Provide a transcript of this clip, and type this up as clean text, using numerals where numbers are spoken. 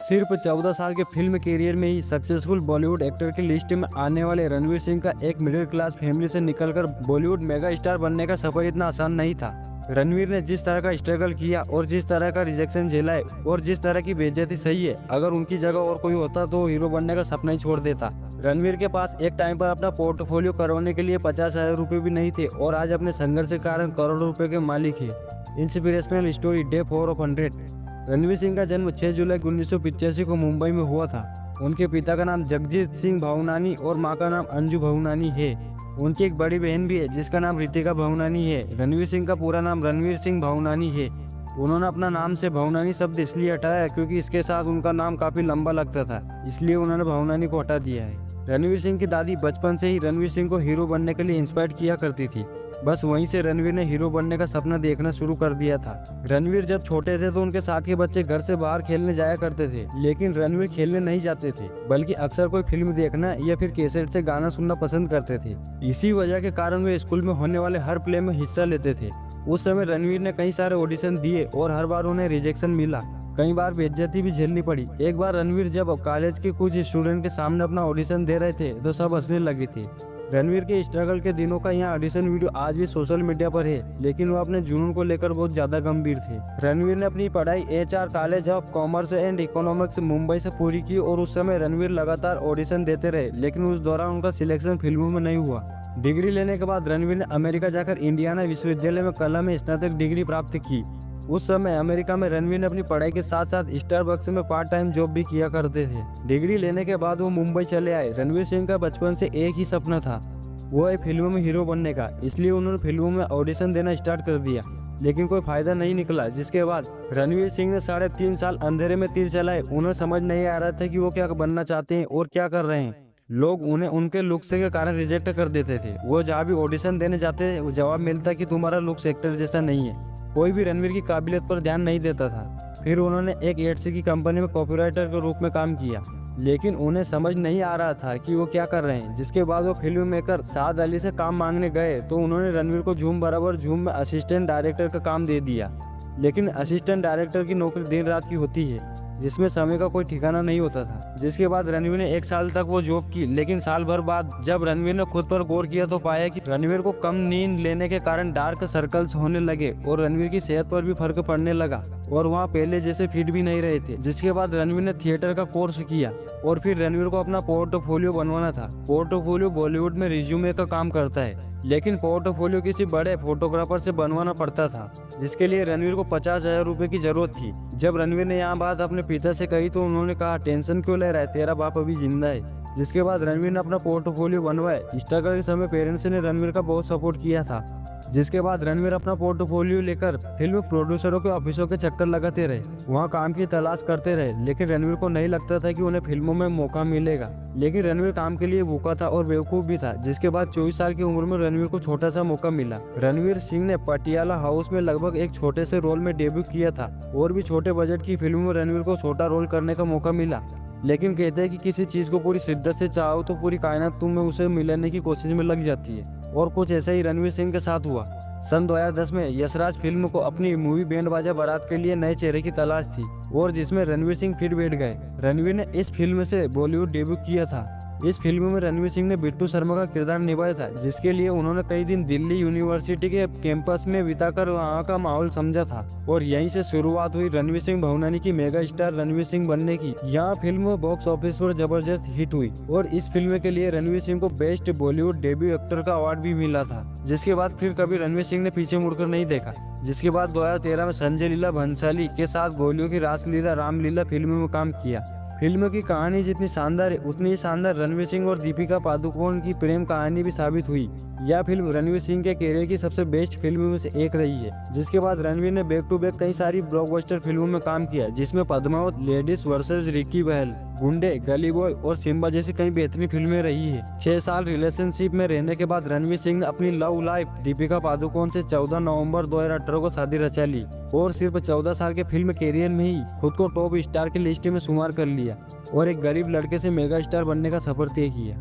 सिर्फ 14 साल के फिल्म कैरियर में ही सक्सेसफुल बॉलीवुड एक्टर की लिस्ट में आने वाले रणवीर सिंह का एक मिडिल क्लास फैमिली से निकलकर बॉलीवुड मेगा स्टार बनने का सफर इतना आसान नहीं था। रणवीर ने जिस तरह का स्ट्रगल किया और जिस तरह का रिजेक्शन झेला है और जिस तरह की बेइज्जती सही है, अगर उनकी जगह और कोई होता तो हीरो बनने का सपना ही छोड़ देता। रणवीर के पास एक टाइम पर अपना पोर्टफोलियो करवाने के लिए 50,000 रुपए भी नहीं थे और आज अपने संघर्ष के कारण करोड़ों रुपए के मालिक है। Inspirational story day 4 of 100। Ranveer Singh का जन्म 6 जुलाई 1985 को मुंबई में हुआ था। उनके पिता का नाम जगजीत सिंह भावनानी और मां का नाम अंजू भावनानी है। उनकी एक बड़ी बहन भी है जिसका नाम रितिका भावनानी है। रणवीर सिंह का पूरा नाम रणवीर सिंह भावनानी है। उन्होंने अपना नाम से भावनानी शब्द इसलिए हटाया क्योंकि इसके साथ उनका नाम काफी लंबा लगता था, इसलिए उन्होंने भावनानी को हटा दिया है। रणवीर सिंह की दादी बचपन से ही रणवीर सिंह को हीरो बनने के लिए इंस्पायर किया करती थी। बस वहीं से रणवीर ने हीरो बनने का सपना देखना शुरू कर दिया था। रणवीर जब छोटे थे तो उनके साथ के बच्चे घर से बाहर खेलने जाया करते थे, लेकिन रणवीर खेलने नहीं जाते थे, बल्कि अक्सर कोई फिल्म देखना या फिर कैसेट से गाना सुनना पसंद करते थे। इसी वजह के कारण वे स्कूल में होने वाले हर प्ले में हिस्सा लेते थे। उस समय रणवीर ने कई सारे ऑडिशन दिए और हर बार उन्हें रिजेक्शन मिला। कई बार बेइज्जती भी झेलनी पड़ी। एक बार रणवीर जब कॉलेज के कुछ स्टूडेंट के सामने अपना ऑडिशन दे रहे थे तो सब हंसने लगे थे। रणवीर के स्ट्रगल के दिनों का यहाँ ऑडिशन वीडियो आज भी सोशल मीडिया पर है, लेकिन वो अपने जुनून को लेकर बहुत ज्यादा गंभीर थे। रणवीर ने अपनी पढ़ाई HR college of commerce and economics Mumbai से पूरी की और उस समय रणवीर लगातार ऑडिशन देते रहे, लेकिन उस दौरान उनका सिलेक्शन फिल्मों में नहीं हुआ। डिग्री लेने के बाद रणवीर ने अमेरिका जाकर इंडियाना विश्वविद्यालय में कला में स्नातक डिग्री प्राप्त की। उस समय अमेरिका में रणवीर ने अपनी पढ़ाई के साथ साथ स्टारबक्स में पार्ट टाइम जॉब भी किया करते थे। डिग्री लेने के बाद वो मुंबई चले आए। रणवीर सिंह का बचपन से एक ही सपना था, वो है फिल्मों में हीरो बनने का, इसलिए उन्होंने फिल्मों में ऑडिशन देना स्टार्ट कर दिया, लेकिन कोई फायदा नहीं निकला। जिसके बाद रणवीर सिंह ने 3.5 साल अंधेरे में तीर चलाए। उन्हें समझ नहीं आ रहा था कि वो क्या बनना चाहते हैं और क्या कर रहे हैं। लोग उन्हें उनके लुक से के कारण रिजेक्ट कर देते थे। वो जहाँ भी ऑडिशन देने जाते थे जवाब मिलता कि तुम्हारा लुक एक्टर जैसा नहीं है। कोई भी रणवीर की काबिलियत पर ध्यान नहीं देता था। फिर उन्होंने एक एडसी की कंपनी में कॉपीराइटर के रूप में काम किया, लेकिन उन्हें समझ नहीं आ रहा था कि वो क्या कर रहे हैं। जिसके बाद वो फिल्म मेकर साद अली से काम मांगने गए तो उन्होंने रणवीर को झूम बराबर झूम में असिस्टेंट डायरेक्टर का काम दे दिया। लेकिन असिस्टेंट डायरेक्टर की नौकरी दिन रात की होती है, जिसमें समय का कोई ठिकाना नहीं होता था। जिसके बाद रणवीर ने 1 साल तक वो जॉब की, लेकिन साल भर बाद जब रणवीर ने खुद पर गौर किया तो पाया कि रणवीर को कम नींद लेने के कारण डार्क सर्कल्स होने लगे और रणवीर की सेहत पर भी फर्क पड़ने लगा और वहाँ पहले जैसे फिट भी नहीं रहे थे। जिसके बाद रणवीर ने थिएटर का कोर्स किया और फिर रणवीर को अपना पोर्टफोलियो बनवाना था। पोर्टफोलियो बॉलीवुड में रिज्यूमे का काम करता है, लेकिन पोर्टफोलियो किसी बड़े फोटोग्राफर से बनवाना पड़ता था, जिसके लिए रणवीर को 50,000 रुपए की जरूरत थी। जब रणवीर ने यहाँ बात अपने पिता से कही तो उन्होंने कहा, टेंशन क्यों ले रहा है, तेरा बाप अभी जिंदा है। जिसके बाद रणवीर ने अपना पोर्टफोलियो बनवाया। स्ट्रगल के समय पेरेंट्स ने रणवीर का बहुत सपोर्ट किया था। जिसके बाद रणवीर अपना पोर्टफोलियो लेकर फिल्म प्रोड्यूसरों के ऑफिसों के चक्कर लगाते रहे, वहाँ काम की तलाश करते रहे, लेकिन रणवीर को नहीं लगता था कि उन्हें फिल्मों में मौका मिलेगा। लेकिन रणवीर काम के लिए भूखा था और बेवकूफ भी था। जिसके बाद 24 साल की उम्र में रणवीर को छोटा सा मौका मिला। रणवीर सिंह ने पटियाला हाउस में लगभग एक छोटे से रोल में डेब्यू किया था। और भी छोटे बजट की फिल्मों में रणवीर को छोटा रोल करने का मौका मिला, लेकिन कहते हैं कि किसी चीज को पूरी शिद्दत से चाहो तो पूरी कायनात तुम्हें उसे मिलाने की कोशिश में लग जाती है, और कुछ ऐसा ही रणवीर सिंह के साथ हुआ। सन 2010 में यशराज फिल्म को अपनी मूवी बैंड बाजा बारात के लिए नए चेहरे की तलाश थी और जिसमें रणवीर सिंह फिर बैठ गए। रणवीर ने इस फिल्म से बॉलीवुड डेब्यू किया था। इस फिल्म में रणवीर सिंह ने बिट्टू शर्मा का किरदार निभाया था, जिसके लिए उन्होंने कई दिन दिल्ली यूनिवर्सिटी के कैंपस में बिताकर वहाँ का माहौल समझा था और यहीं से शुरुआत हुई रणवीर सिंह भावनानी की मेगा स्टार रणवीर सिंह बनने की। यहाँ फिल्म बॉक्स ऑफिस पर जबरदस्त हिट हुई और इस फिल्म के लिए रणवीर सिंह को बेस्ट बॉलीवुड डेब्यू एक्टर का अवार्ड भी मिला था। जिसके बाद फिर कभी रणवीर सिंह ने पीछे मुड़कर नहीं देखा। जिसके बाद 2013 में संजय लीला भंसाली के साथ गोलियों की रासलीला रामलीला फिल्म में काम किया। फिल्म की कहानी जितनी शानदार है उतनी ही शानदार रणवीर सिंह और दीपिका पादुकोण की प्रेम कहानी भी साबित हुई। यह फिल्म रणवीर सिंह के कैरियर की सबसे बेस्ट फिल्मों में से एक रही है। जिसके बाद रणवीर ने बैक टू बैक कई सारी ब्लॉकबस्टर फिल्मों में काम किया, जिसमें पद्मावत, लेडीज वर्सेस रिकी बहल, गुंडे, गली बॉय और सिम्बा जैसी कई बेहतरीन फिल्में रही है। 6 साल रिलेशनशिप में रहने के बाद रणवीर सिंह ने अपनी लव लाइफ दीपिका पादुकोण से 14 नवंबर 2018 को शादी रचा ली और सिर्फ 14 साल के फिल्म कैरियर में ही खुद को टॉप स्टार की लिस्ट में शुमार कर लिया और एक गरीब लड़के से मेगा स्टार बनने का सफर तय किया।